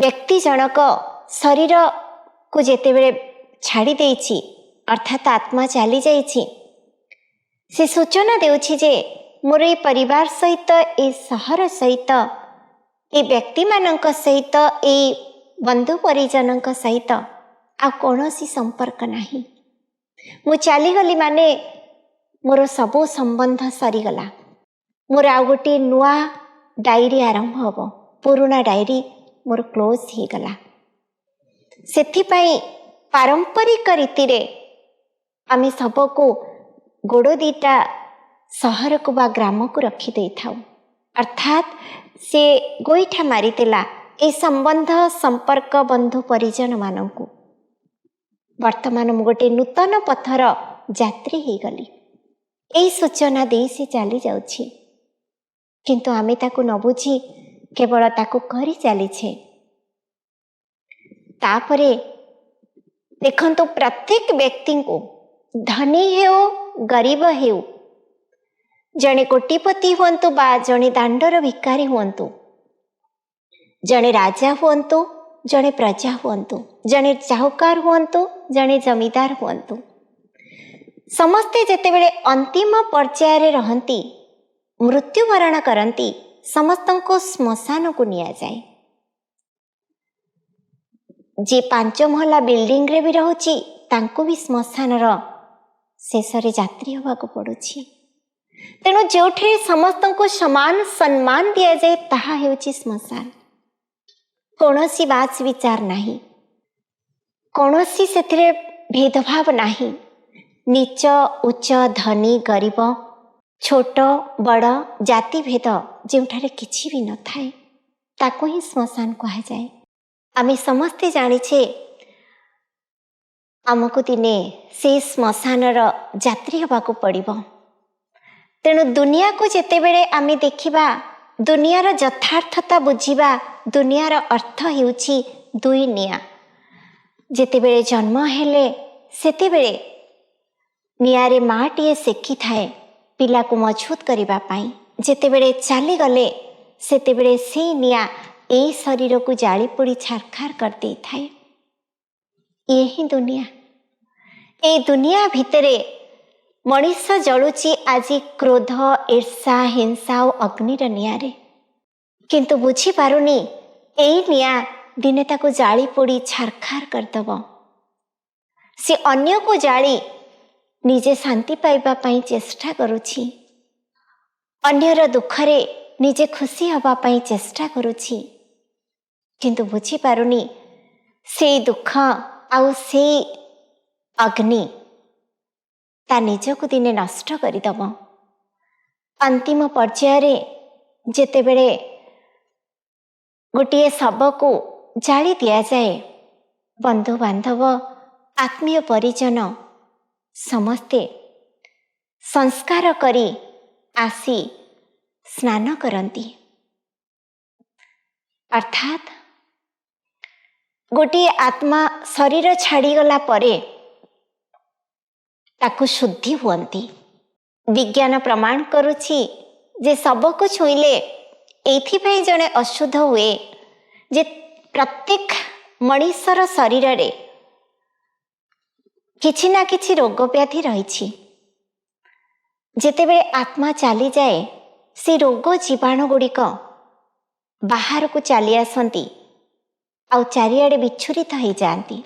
व्यक्ति जनक शरीर को जेतेबेले छाड़ी देछि अर्थात आत्मा चली जाइछि से सूचना देउछि जे मोर ए परिवार सहित ए सहर सहित ए व्यक्ति मानक सहित ए बंधु परिजनक सहित आ कौनसी संपर्क नहीं। मु चलीगली माने मोर सबो संबंध सरीगला। मोर आ गोटे नुआ डायरी आरंभ हम, पुराना डायरी मोर क्लोज हो गला। सेथिपाई पारंपरिक रीति रे आमे सबको गोड़ दीटा सहर को बा ग्राम को रखी दे थाउ, अर्थात से गोईठा मारितेला ए संबंध संपर्क बंधु परिजन मानंकु। वर्तमान मु गोटे नूतन पथर यात्री हो गली यही सूचना दे से चली जाउछि, किंतु आमे ताकू न बुझी केवल ताकू करी चलीछे। तापरे देखंतु प्रत्येक व्यक्ति को धनी हेउ गरीब हेउ, जणे कोटिपति हुअंतु बा जणे दांडर भिकारी हुअंतु, जणे राजा हुअंतु जणे प्रजा हुअंतु, जणे साहुकार हुअंतु जणे जमीदार हुअंतु, समस्ते जेतेबेले अंतिम पर्याय रे रहंती, मृत्युवरण करंती, समस्तन को श्मशान को निया जाए। जे 5 महला बिल्डिंग रे भी रहउची तांको भी श्मशान रो शेष रे यात्री होबा को पड़ुछि। तेणु जोठे समस्तन को समान सम्मान दिया जाए ताहा हेउची श्मशान। कौनसी बात विचार नहीं, कौनसी सेथिरे भेदभाव नहीं, नीच उच्च धनी गरीब छोट बड़ जाति भेद जोठारे किछि भी न थाए ताको ही श्मशान कहा जाए। आमे समस्ते जानिछे आमको दिने से श्मशान यात्री होबाको पड़िबो। तेणु दुनिया को जेतेबेले आमे देखिबा, दुनियार यथार्थता बुझिबा, दुनियार अर्थ हेउछि दुई निया। जेतेबेले जन्म हेले सेतेबेले नियारे माटीए सेकी थाए पिला को मजबूत करिबा पाई, जेतेबेले चली गले सेतेबेले से निया ए शरीर को जाली पोड़ी छारखार कर दे थाए। यही दुनिया, ए दुनिया भितरे मनीष जलुची आज क्रोध ईर्षा हिंसा और अग्निर नियारे, किंतु बुझी पारुनी एई निया दिने ताको जाली पोड़ी छारखार करदब। से अन्य को जाली निजे शांति पाइबा पाई चेष्टा करुछि, अन्यर दुखरे निजे खुशी हवा पाई चेष्टा करुछि, किंतु बुझी पारुनी से दुख आउ से अग्नि ता निजको दिने नष्ट करिदब। अंतिम पर्याय रे जेतेबेले गोटे शव को जाली दिया जाए, बंधु बांधव आत्मीय परिजन समस्ते संस्कार करी आसी स्नान करती, अर्थात गोटे आत्मा शरीर छाड़ी गला परे ताकू शुद्धि हुअंती। विज्ञान प्रमाण करुछि जे शव को छुईले एथिपाई जणे अशुद्ध हुए जे प्रत्येक मनीषर शरीर रे किछि ना किछि रोग व्याधि रहिछि। जेतेबेले आत्मा चली जाए से रोग जीवाणु गुड़िक बाहर को चली आसती आउ चारिआडे विच्छुरित हो जाती।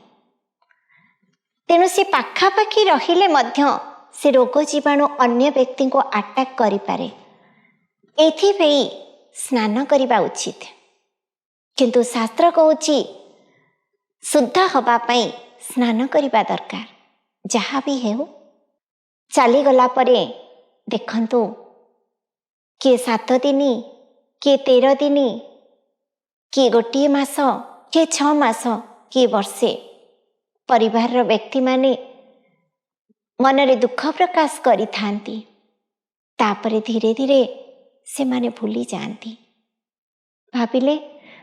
तेणु से पाखापाखि रहिले मध्य से रोग जीवाणु अन्य व्यक्ति को अटैक करि पारे। एथिपाई स्नान करने उचित, किंतु शास्त्र कहूची शुद्ध हवा पाई स्नान करने दरकार। जहाँ भी हो चली गला परे देखंतु किए 7 दिन, किए 13 दिन, किए गोटे मास, किए 6 मास, किए वर्षे परिवार व्यक्ति माने मनरे दुख प्रकाश करि थांती, तापरे धीरे धीरे से माने भूली जाती। भाविले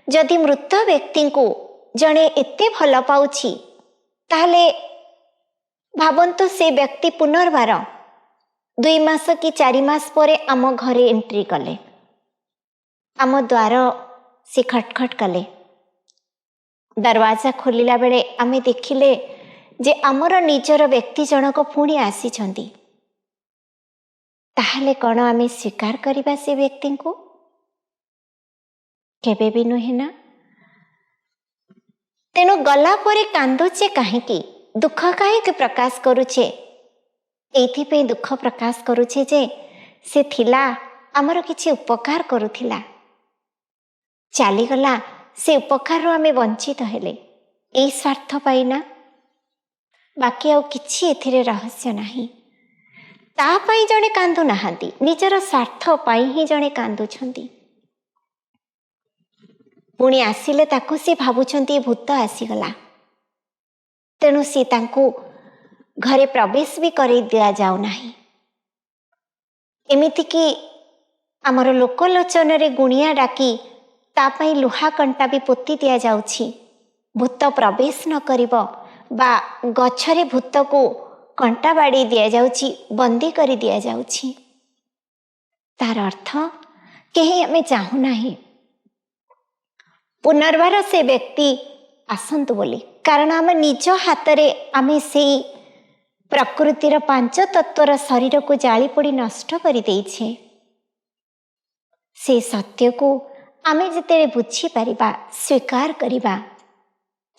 जदि मृत व्यक्ति को जड़े एते भल पाउछि ताहले भावंतु से व्यक्ति पुनर्बार 2 मास कि 4 मास परे आम घरे एंट्री कले, आम द्वार से खटखट कले, दरवाजा खोलिला बेले आमे देखिले जे आमर निजर व्यक्ति जनक पुणी आसीछंती। ताहले कौन आमे स्वीकार करिबा से व्यक्ति को? केबे भी नुहे ना। तेणु गला परे कांदुचे काहेकि, दुख काहेकि प्रकाश करुचे? एइथिपे दुख प्रकाश करुचे जे से थिला आमर किछि उपकार करुथिला, चालीगला, से उपकार आमे वंचित हेले एई स्वार्थ पाई ना। बाकी आउ किछि एथिरे रहस्य नाही। ता पाई जणे कांदु नाहांती, निजर स्वार्थ पाई ही जणे कांदुछंती। पुणी आसिले ताकू से भाबुछंती भूत आसीगला, तेणु से तांकू घरे प्रवेश भी करेई दिया जाऊ नाही। एमिति कि आमर लोकलोचन रे गुणिया डाकी तापाई लुहा कंटा भी पोती दिया जाउछि, भूत प्रवेश न करिबो, बा गछरे भूत को कंटा बाड़ी दिया जाउछि, बंदी करी दिया जाउछि। तार अर्थ केही हमें चाहू नाही पुनर्बार से व्यक्ति आसंतु बोली, कारण आम निज हाथ में आम से प्रकृतिर 5 तत्वर शरीर को जाली पोड़ी नष्ट कर देइछे। से सत्य को आमे जिते बुझी पारिबा, स्वीकार करिबा,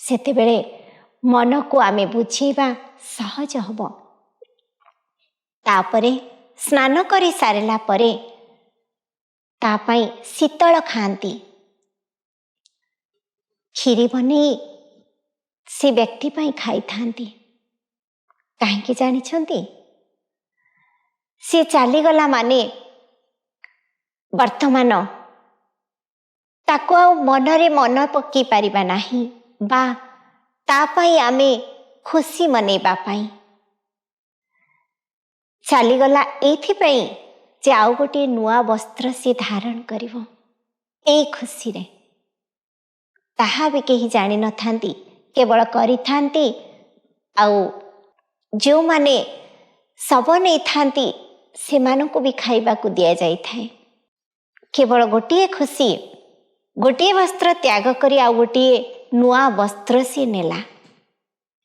सेते बेले मन को आमे बुझेबा सहज हब। तापरे स्नान करी सारिला परे तापाई शीतल खांती खीरी बनी से व्यक्ति पाई खाई थांती। काहेकि जानी छंती, से चालीगला माने वर्तमान ताको आ मनरे मन पक्की पारिबा नाही, बा तापाई आमे खुशी मनेबा पाई चालीगला एथिपाई जे आउ गोटे नुआ वस्त्र से धारण करिवो ए खुशी रे। ताहा भी कहीं जानी न थांती, केवल करी थांती। आउ जो माने सब नहीं थांती से मानू को भी खाइबा को दिया जाई थाए। केवल गोटे खुशी, गोटे वस्त्र त्याग करी आउ गोटे नुआ वस्त्र से नेला।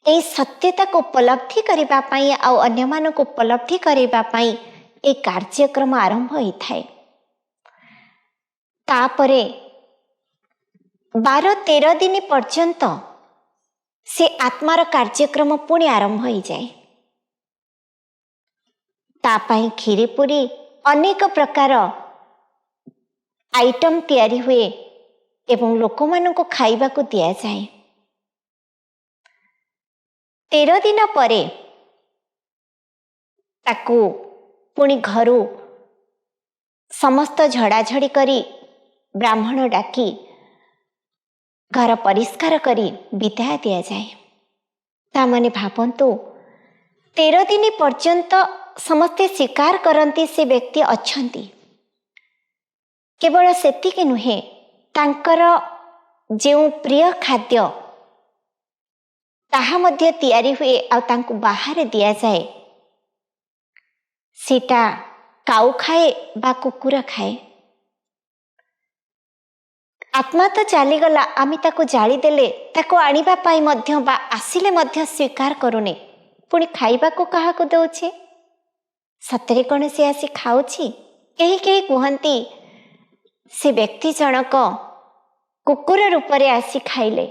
ए सत्यता को उपलब्धि करिबा पाई आउ अन्य मानू को उपलब्धि करिबा पाई ए कार्यक्रम आरंभ होई थाए। तापरे 12-13 दिन पर्यंत से आत्मार कार्यक्रम पुणी आरंभ हो जाए। तापाई खीरी पूरी अनेक प्रकार आइटम तैयारी हुए एवं लोक मानू को खाइबा को दिया जाए। 13 दिन परे ताकू पुणी घरू समस्त झड़ाझड़ी करी ब्राह्मण डाकी घर परिष्कार करी विदाय दिया जाए। ता माने भावंतु 13 दिन पर्यंत समस्ते स्वीकार करती से व्यक्ति अच्छंती। केवल सेतिके नुहे, तांकर जो प्रिय खाद्य ताहा मध्य तैयारी हुए आ तांकु बाहर दिया जाए, सीटा काऊ खाए बा कुकुर खाए। आत्मा तो चलीगला, आमी ताको जाली देले ताको आनिबा पाई मध्य बा आसिले मध्य स्वीकार करूने, पुणी खाइबा को कहा को दउछे? सतरे कौन से आसी खाउछि? कहीं कहीं कहती से व्यक्ति जनक कुकुर रूप में आसी खाइले,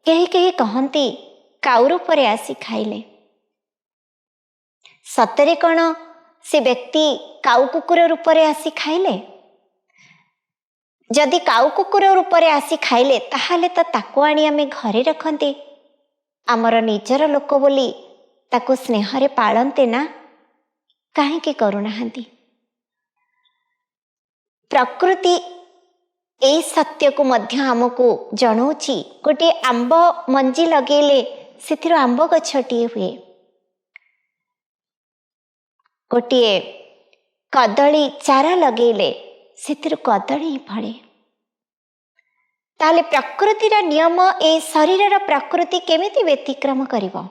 कहीं कहीं कहती काऊ रूप में आसी खाइले। सतरे कौन से व्यक्ति काऊ कुकुर रूप में आसी खाइले? जदि काऊ कुकुर रूप में आसी खाइले ताहाले तो ताको आनी आमे घरे रखते, आमर निजर लोक बोली ताको स्नेहरे पालते ना, काहेकि करूनाहांती? प्रकृति ए सत्य को मध्य आमको जनाऊँची। गोटे आंब मंजी लगेले से आंब गछटिए हुए, गोटे कदली चारा लगेले से कदली फले। ताले प्रकृतिर नियम ए शरीर प्रकृति केमिति व्यतिक्रम करिवो?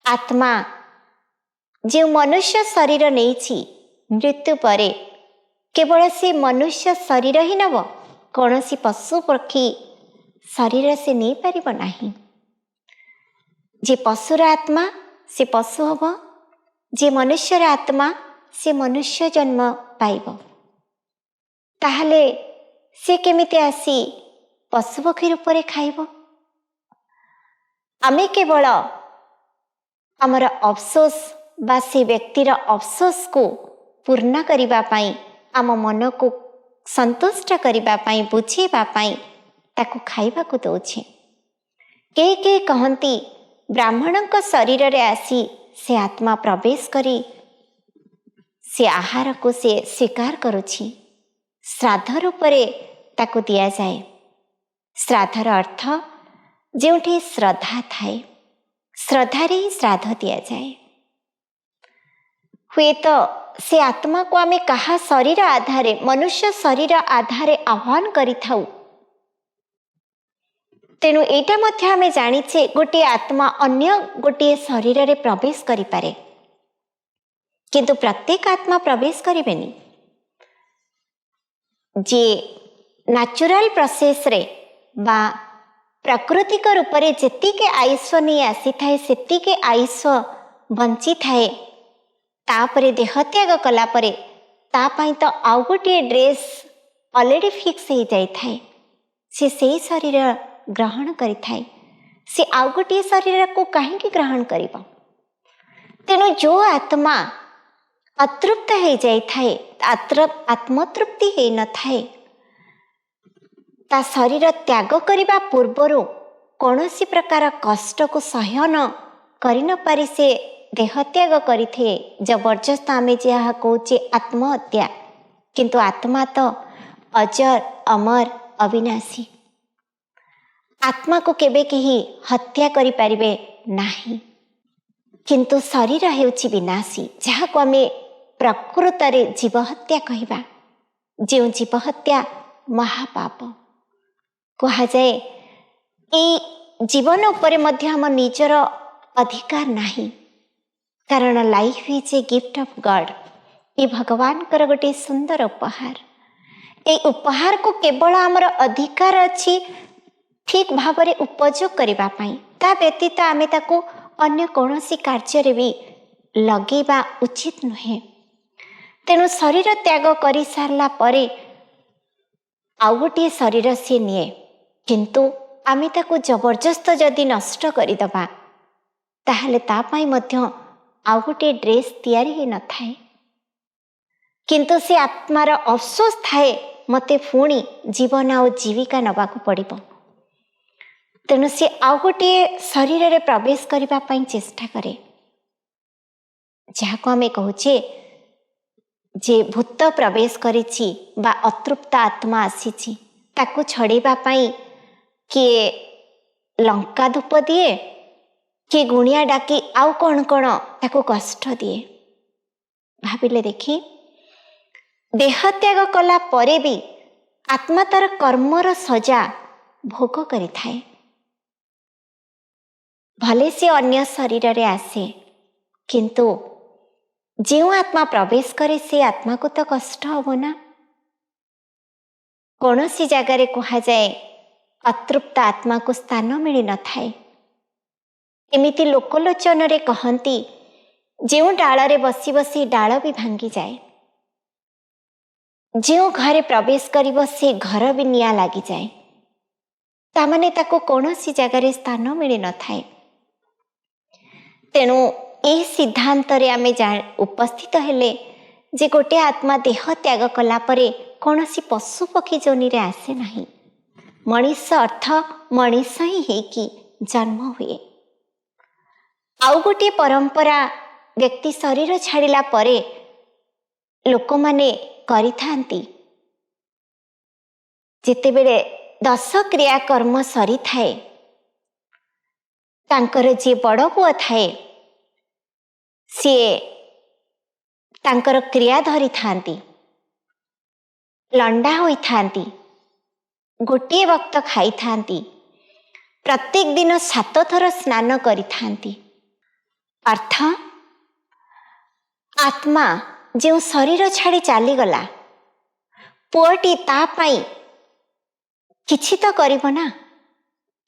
आत्मा जो मनुष्य शरीर नहीं मृत्यु परे केवल से मनुष्य शरीर ही नब, कौन सी पशु पक्षी शरीर से नहीं पारिब नाही। जे पशुर आत्मा से पशु हब, जे मनुष्यर आत्मा से मनुष्य जन्म पाइब। ताहले से केमिति आसी पशु पक्षी रूप में खाइब? आमे केवल आमर अफसोस बा से व्यक्तिर अफसोस को पूर्ण करिबा पाई, आम मन को संतुष्ट करिबा पाई, बुझेबा पाई ताको खाइबा को दउछे। के कहती ब्राह्मण को शरीर रे आसी से आत्मा प्रवेश करी से आहार को से स्वीकार करुछि, श्राद्ध रूप ताको दिया जाए। श्राद्धर अर्थ जोठी श्रद्धा थाए, श्रद्धारे ही श्राद्ध दिया जाए। हुए तो से आत्मा को आमे कहा शरीर आधारे, मनुष्य शरीर आधारे आह्वान करि थाउ। तेणु एटा मध्य आमे जानिछे गोटे आत्मा अन्य गोटे शरीर रे प्रवेश करि पारे, किंतु प्रत्येक आत्मा प्रवेश करिबेनी। जे नेचुरल प्रोसेस रे बा प्राकृतिक रूप से जेतिके आयुष नहीं आसी थाए सेतिके आयुष बंची थाए, तापरे देह त्याग कला परे तापाई तो आउ गोटे ड्रेस ऑलरेडी फिक्स हो जाई थाए। से शरीर ग्रहण करि थाए, से आउ गोटे शरीर को कहीं ग्रहण करिबो। तेणु जो आत्मा अतृप्त हो जाई थाए, आत्मतृप्ति हो न थाए, ता शरीर त्याग करिबा पूर्वरु कौनसी प्रकार कष्ट को सहन करि न पारि से देह त्याग करिथे। जबरदस्त आमे जहा कहूचे आत्महत्या, किंतु आत्मा तो अजर अमर अविनाशी। आत्मा को केबे केही हत्या करि पारिबे नाही, किंतु शरीर हेउछि विनाशी, जहा को आमे प्रकृत रे जीव हत्या कहिबा। जो जीव हत्या महापाप कहा जाए। ए जीवन उपरे मध्य हम निजर अधिकार नाही, कारण life is a gift of God. ये भगवान कर गोटे सुंदर उपहार। ए उपहार को केवल आमर अधिकार अछि ठीक भाव में उपयोग करिबा पाई, ता व्यतीत आमे ताको अन्य कौनसी कार्य रे भी लगेबा उचित नुहे। तेणु शरीर त्याग करि सारला परे आउ गोटे शरीर से निये, किंतु आमे ताको जबरदस्त जदि नष्ट करिदबा ताहले ता पाई मध्य आउ गोटे ड्रेस तैयारी ही न थाए, किंतु से आत्मार अफसोस थाए मते पुणी जीवन आ जीविका नबाकू पड़िबो। तेणु से आउ गोटे शरीर रे प्रवेश करिबा पाई चेष्टा करे, जहाको आमे कहूचे जे भूत प्रवेश करिछि बा अतृप्त आत्मा आसीछि, ताको छड़ेबा पाई किए लंका धूप दिए, किए गुणिया डाकी आउ कौन कौन ताको कष्ट दिए। भाविले देखी देह त्याग कला परे भी आत्मा तार कर्मर सजा भोग करि थाए। भले से अन्य शरीर रे आसे, किंतु जो आत्मा प्रवेश करे से आत्मा को तो कष्ट हो ना। कौन सी जगार कहा जाए अतृप्त आत्मा को स्थान मिल न थाए। एमिति लोकलोचन रे कहती जो डाल रे बसी बसी डाल भी भांगी जाए, जो घरे प्रवेश करिबो से घर भी निया लगी जाए, तामाने ताको कौन सी जगार स्थान मिल न थाए। तेणु यह सिद्धांत रे आमे उपस्थित हेले जे गोटे आत्मा देह त्याग कला परे कौन सी पशु पक्षी जोनि रे आसे नहीं। मनीष अर्थ मनीष ही है कि जन्म हुए। आउ गोटे परंपरा व्यक्ति शरीर छाड़िला परे लोक माने करि थांती, जेतेबेले 10 क्रियाकर्म सरी थाए, तांकर जे बड़ पुआ थाए सी तांकर क्रिया धरी थांती, लंडा होई थांती, गोटे वक्त खाई थांती, प्रत्येक दिन 7 थर स्नान करि थांती। अर्थ आत्मा जो शरीर छाड़ी चली गला, पुअटी ता पाई किछि तो करिबो ना,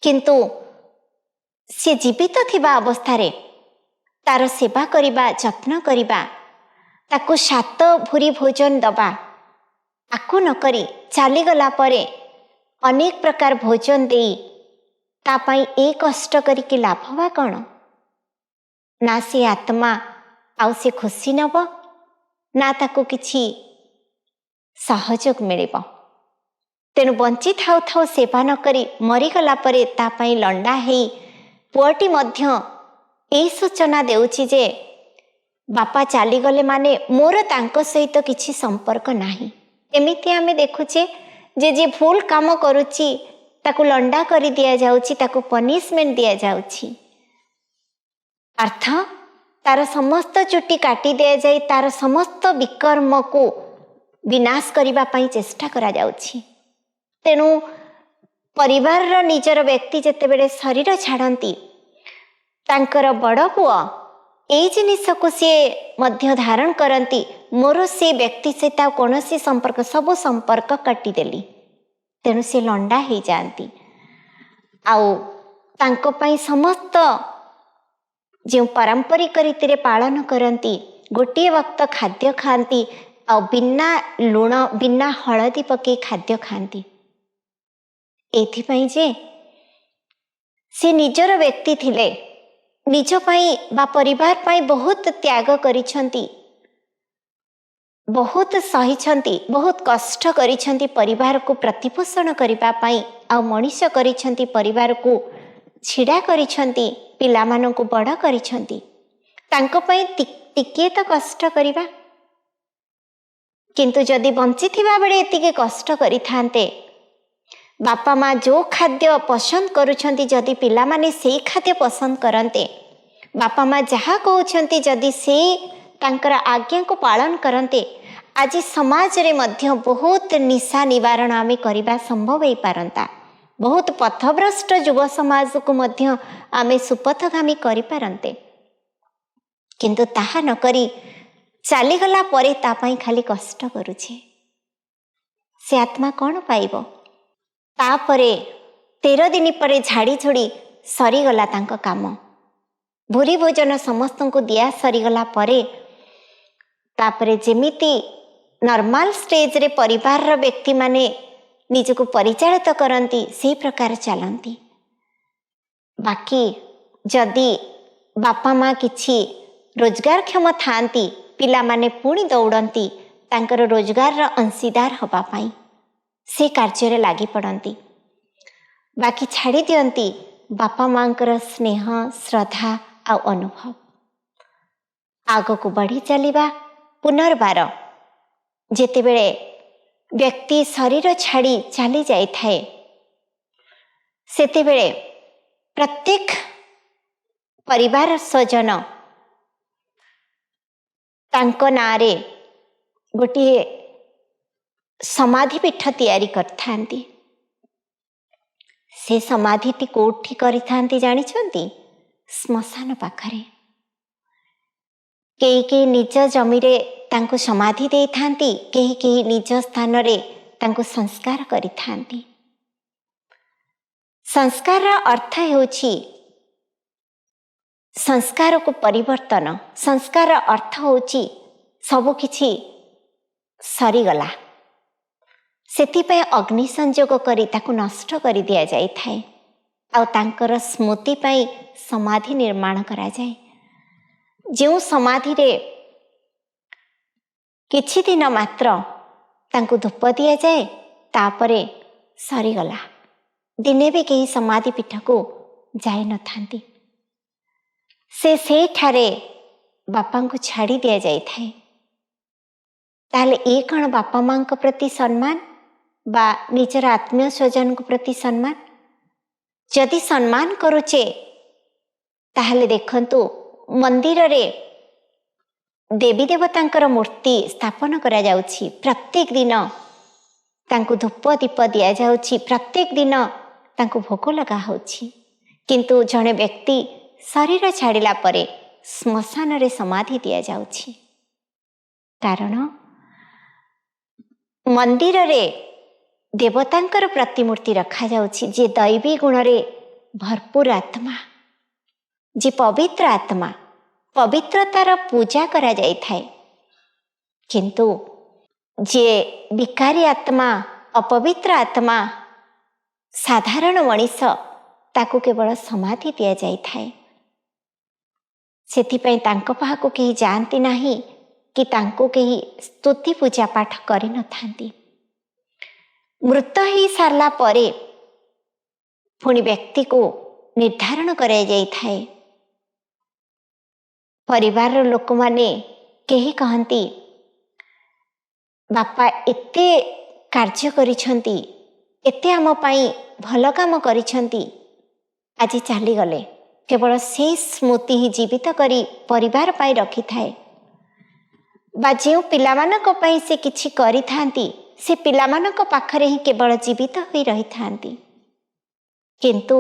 किंतु सी जीवित थिबा अवस्थारे तार सेवा करिबा जत्न करिबा ताकू 7 भूरी भोजन दबा आकु न करी चलीगला परे अनेक प्रकार भोजन दे तापाई ए कष्ट करिके लाभ बा कौन ना से आत्मा आउ से खुशी नब ना ताकू किछि सहयोग मिलिब। तेणु बंची थाउ थाउ सेवा न करी मरीगला परे तापाई लंडा हेई पुअटी मध्य ए सूचना देउछि जे बापा चलीगले माने मोर तांको सहित किछि संपर्क नाही। एमिति आमे देखुचे जे जे भूल काम करुछि ताकू लंडा करी दिया जाउछि, ताकू पनिशमेंट दिया जाउछि। अर्थ तार समस्त चुटी काटी दिया जाई तार समस्त विकर्म को विनाश करिबा पई चेष्टा करा जाउछि। तेणु परिवार रो निजर व्यक्ति जेतेबेले शरीर छाड़ती तांकर बड़ पुआ एई जिनिस को सी मध्य धारण करती मोर से व्यक्ति सहित कौन संपर्क सब संपर्क काटिदेली। तेणु से लंडा हो जाती आउ तांको पई समस्त जो पारंपरिक रीति पालन करती गोटे वक्त खाद्य खाती आ बिना लुण बिना हलदी पके खाद्य खाती एथिपाई जे से निजर व्यक्ति थिले निज पाई बा परिवार पाई बहुत त्याग करिछंती, बहुत सहिछंती, बहुत कष्ट करिछंती परिवार को प्रतिपोषण करिबा पाई आ मनीष करिछंती परिवार को छिड़ा करिछंती पिला मानन को बड़ करिछंती तांको पाई टिके तो कष्ट करिबा। किंतु जदि बंची थिबा बेले एतिके कष्ट करिथांते बापा माँ जो खाद्य पसंद करुछंती जदि पिला माने से खाद्य पसंद करते बापा माँ जहाँ कहउछंती जदि से तांकर आज्ञा को पालन करते आज समाज रे मध्य बहुत निशा निवारण आमे करिबा संभव हो पारंता। बहुत पथभ्रष्ट युव समाज को मध्य आमे सुपथगामी करि पारंते। किंतु ताहा न करी चलीगला परे ता पई खाली कष्ट करुछे से आत्मा कौन पाइबो। तापरे 13 दिन पर झाड़ी झुड़ी सरीगला तांको काम भूरी भोजन समस्त को दिया सरीगला परे तापरे जेमिति नॉर्मल स्टेज रे परिवार रो व्यक्ति माने निजको परिचालित करती से प्रकार चलती। बाकी जदि बापा माँ किछि रोजगार क्षम थांती पिला माने पुणी दौड़ती तांकर रोजगार रो अंशीदार हबा पाई से कार्य लगी पड़ती। बाकी छाड़ी दियंती बापा मांकर स्नेह श्रद्धा आ अनुभव आग को बढ़ी चलिबा। पुनर्बार जेतेबेले व्यक्ति शरीर छाड़ी चली जाई थाए सेतेबेले प्रत्येक परिवार स्वजन तांको नारे गोटे समाधि पीठ तैयारी करथांती। से समाधिटी कोठी करिथांती जानिछंती श्मशान पाखरे केही निज जमीरे तांको समाधि दे थांती केही निज स्थान रे तांको संस्कार करिथांती। संस्कार अर्थ हेउछि संस्कार को परिवर्तन। संस्कार अर्थ होछि सब किछि सरीगला सेतिपय अग्नि संयोग करी ताकू नष्ट करी दिया जाई थाए आ तांकर स्मृति पई समाधि निर्माण करा जाए। जो समाधि रे किछि दिन मात्र तांकू धूप दिया जाए तापरे सरीगला दिने भी कहीं समाधि पीठ को जाई न थांती से ठारे बापा को छाड़ी दिया जाई थाए। ताहले ए कण बापा मां को प्रति सम्मान बा निजर आत्मीय स्वजन को प्रति सम्मान। जदि सम्मान करुचे ताहले देखंतु मंदिर रे देवी देवतांकर मूर्ति स्थापन करा जाउछि प्रत्येक दिन तांको धूप दीप दिया जाउछि प्रत्येक दिन तांको भोग लगा होछि। किंतु जड़े व्यक्ति शरीर छाड़िला परे श्मशान रे समाधि दिया जाउछि कारण मंदिर रे देवतांकर प्रतिमूर्ति रखा जाउछि जे दैवी गुण रे भरपूर आत्मा जे पवित्र आत्मा पवित्रतार पूजा करा जाय थाए, किंतु जे विकारी आत्मा अपवित्र आत्मा साधारण मनीष ताकू केवल समाधि दिया जाय थाए। सेथिपई तांको पाखु केही जानती नाही कि तांको केही स्तुति पूजा पाठ करि न थांती। मृत ही सारला परे पुणी व्यक्ति को निर्धारण कराई जाय थाए। परिवार लोक माने केही कहंती बापा एते कार्य करिछंती, एते आम पाई भल काम करिछंती, आज चली गले। केवल से स्मृति ही जीवित करी परिवार पाई रखी थाए बा जो पिलामानक पाई से किछि करि थांती से पिलामानक पाखरे ही केवल जीवित होई रही थांती। किंतु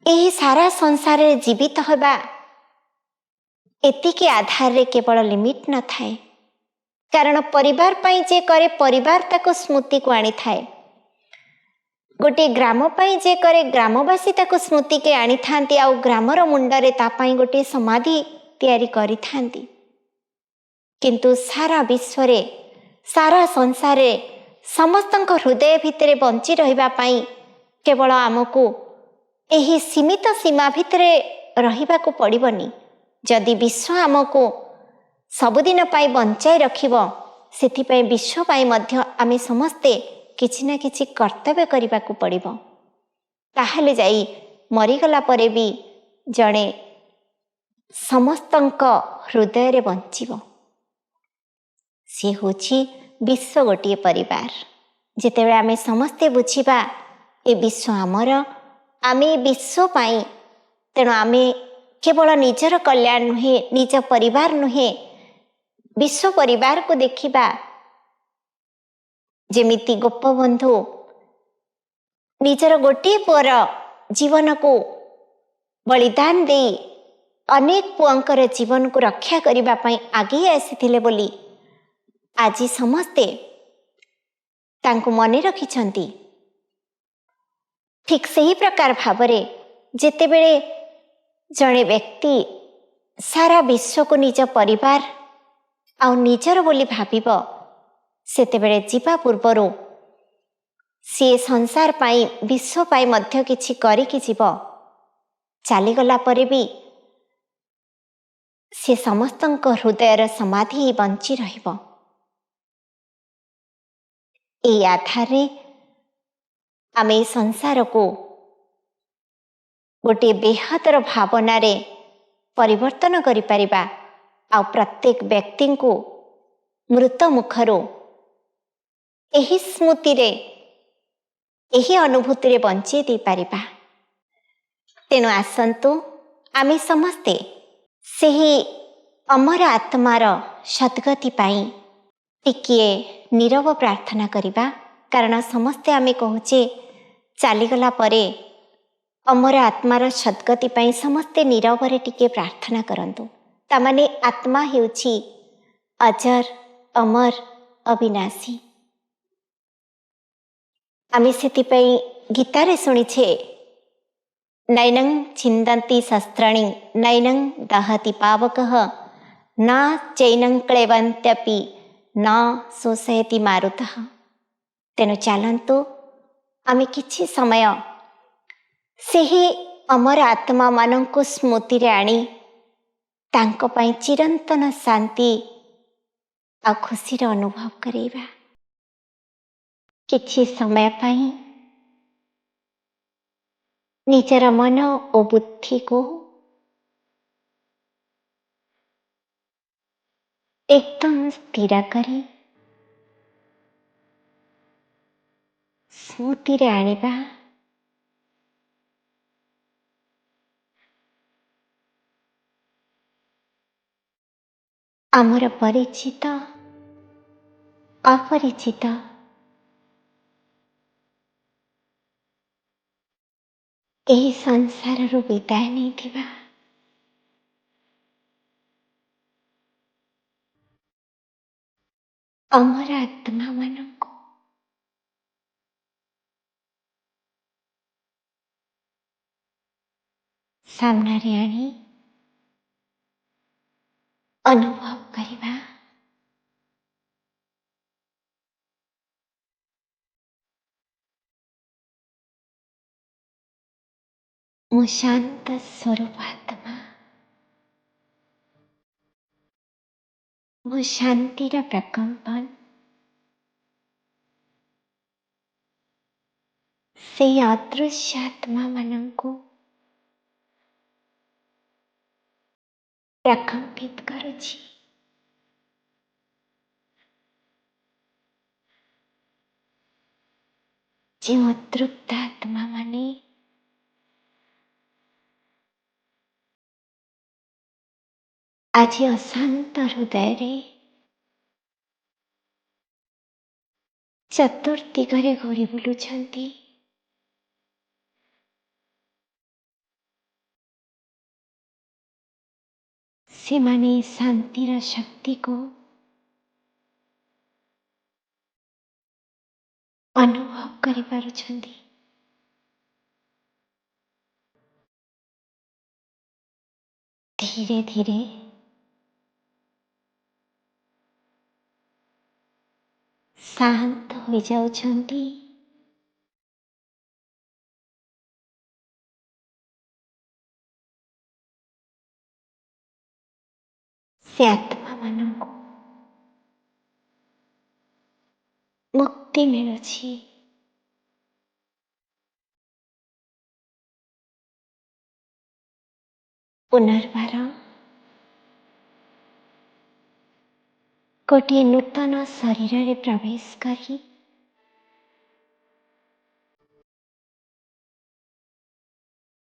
एही सारा संसार रे जीवित होबा एतिके आधार रे केवल लिमिट न थाए, कारण परिवार पाई जे करे परिवार ताको स्मृति को आनी थाए। गोटे ग्राम पाई जे करे ग्रामवासी ताको स्मृति के आनी थांती, आउ ग्रामर मुंडरे ता पाई गोटे समाधि तैयारी करि थांती। किंतु सारा विश्व रे सारा संसार रे समस्तक हृदय भितरे बंची रहिबा पाई केवल आमको एही सीमित सीमा भितरे रहिबा को पड़िबनी। जदि विश्व आमको सबुदिन पाई बंचाई रखिब, सेथिपई विश्व पाई मध्य आमे समस्ते किछि ना किछि कर्तव्य करबा को पड़िब। ताहले जाई मरिगला परे भी जणे समस्तंक हृदय रे बंचिब। से होछि विश्व गोटे परिवार। जेतेबेले आमे समस्ते बुझिबा ए विश्व आमर, आमे विश्व पाई, तेणु आमे केवल निजर कल्याण नुहे, निज परिवार नुहे, विश्व परिवार को देखिबा। जेमिति गोपबंधु निजर गोटे पुअर जीवन को बलिदान दे अनेक पुअंकर जीवन को रक्षा करिबा पाई आगे आसीथिले बोली आज समस्ते तांको मने रखिछंती। ठीक सही प्रकार भावरे जेतेबेले जड़े व्यक्ति सारा विश्व को निज परिवार आ निजर बोली भाविब, सेतेबेले जीवा पूर्वरु सी संसार पाई विश्व पाई मध्य किछि करिकि जीव। चलीगला परे भी सी समस्तंक हृदयर समाधि बंची रहिब। ए आधारे आमे संसार को गोटे बेहतर भावना रे परिवर्तन करि परिबा, आ प्रत्येक व्यक्ति को मृत मुखरो एही स्मृति रे एही अनुभूति रे बंचे दी परिबा। तेणु आसंतु आमे समस्ते सेही अमर आत्मार सद्गति पाई टिकिए नीरव प्रार्थना करिबा। कारण समस्ते आमे कहूचे चलीगला परे अमर आत्मार सद्गति पाई समस्ते नीरव रे टिके प्रार्थना करंतु। तामाने आत्मा हेउछि अजर अमर अविनाशी। आमे सेतिपई गीतारे शुणिछे नैनं छिन्दन्ति शस्त्राणि नैनं दहति पावकः न चैनं क्लेवन्त्यपि न शोषयति मारुतः। तेणु चलन्तु आमे किछि समय सेही अमर आत्मा मानंकु स्मृति रे आनी तांको पाई चिरंतन शांति आ खुशी अनुभव करेबा। किछि समय पाई निजर मन और बुद्धि को एकदम स्थिर करी स्मृति रे आनिबा। आमर परिचित अपरिचित एही संसार रु विदाय नहीं थिबा अमर आत्मा मानक ସାମ୍ନାରେ ଆଣି ଅନୁଭବ କରିବା। ମୁଁ ଶାନ୍ତ ସ୍ୱରୂପ ଆତ୍ମା। ମୁଁ ଶାନ୍ତିର ପ୍ରକମ୍ପନ। ସେଇ ଅଦୃଶ୍ୟ ଆତ୍ମାମାନଙ୍କୁ ପ୍ରକମ୍ପିତ କରୁଛି। ଯେଉଁ ଅତୃପ୍ତ ଆତ୍ମାମାନେ ଆଜି ଅଶାନ୍ତ ହୃଦୟରେ ଚତୁର୍ଦିଗରେ ଘୂରି ବୁଲୁଛନ୍ତି, ସେମାନେ ଶାନ୍ତିର ଶକ୍ତିକୁ ଅନୁଭବ କରିପାରୁଛନ୍ତି। ଧୀରେ ଧୀରେ ଶାନ୍ତ ହୋଇଯାଉଛନ୍ତି। ସେ ଆତ୍ମାମାନଙ୍କୁ ମୁକ୍ତି ମିଳୁଛି। ପୁନର୍ବାର ଗୋଟିଏ ନୂତନ ଶରୀରରେ ପ୍ରବେଶ କରି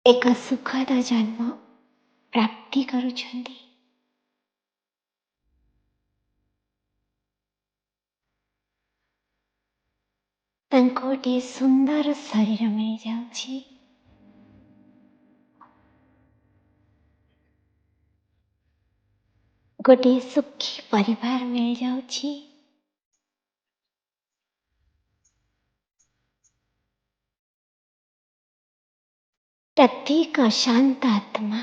ଏକ ସୁଖଦ ଜନ୍ମ ପ୍ରାପ୍ତି କରୁଛନ୍ତି। ତାଙ୍କୁ ଗୋଟିଏ ସୁନ୍ଦର ଶରୀର ମିଳିଯାଉଛି। ଗୋଟିଏ ସୁଖୀ ପରିବାର ମିଳିଯାଉଛି। ପ୍ରତ୍ୟେକ ଶାନ୍ତ ଆତ୍ମା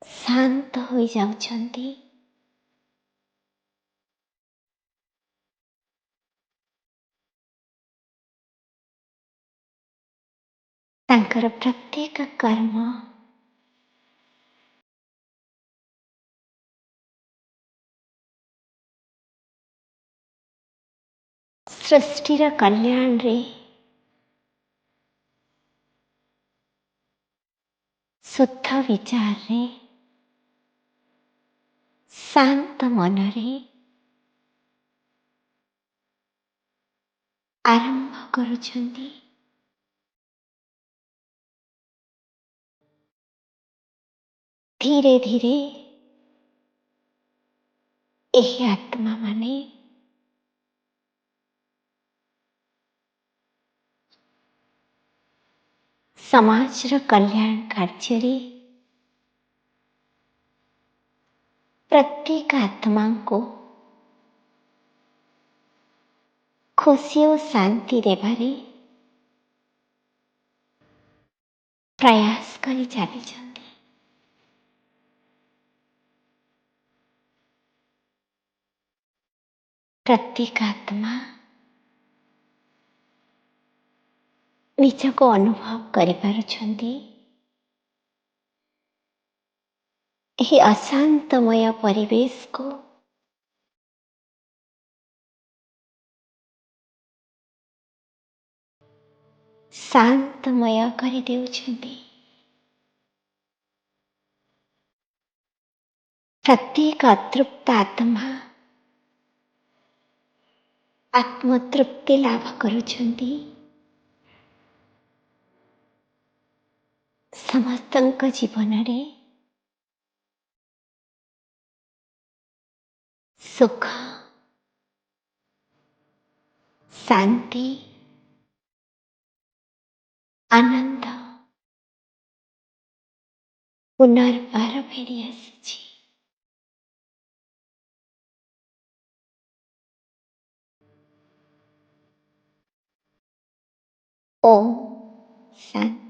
ଶାନ୍ତ ହୋଇଯାଉଛନ୍ତି। ତାଙ୍କର ପ୍ରତ୍ୟେକ କର୍ମ ସୃଷ୍ଟିର କଲ୍ୟାଣରେ ଶୁଦ୍ଧ ବିଚାରରେ ଶାନ୍ତ ମନରେ ଆରମ୍ଭ କରୁଛନ୍ତି। ଧୀରେ ଧୀରେ ଏହି ଆତ୍ମାମାନେ ସମାଜର କଲ୍ୟାଣ କାର୍ଯ୍ୟରେ ପ୍ରତ୍ୟେକ ଆତ୍ମାଙ୍କୁ ଖୁସି ଓ ଶାନ୍ତି ଦେବାରେ ପ୍ରୟାସ କରି ଚାଲିଛନ୍ତି। ପ୍ରତ୍ୟେକ ଆତ୍ମା ନିଜକୁ ଅନୁଭବ କରିପାରୁଛନ୍ତି। ଏହି ଅଶାନ୍ତମୟ ପରିବେଶକୁ ଶାନ୍ତମୟ କରିଦେଉଛନ୍ତି। ପ୍ରତ୍ୟେକ ଅତୃପ୍ତ ଆତ୍ମା ଆତ୍ମତୃପ୍ତି ଲାଭ କରୁଛନ୍ତି। ସମସ୍ତଙ୍କ ଜୀବନରେ ସୁଖ, ଶାନ୍ତି, ଆନନ୍ଦ ପୁନର୍ବାର ଫେରି ଆସୁଛି। ଓମ୍ ଶାନ୍ତି।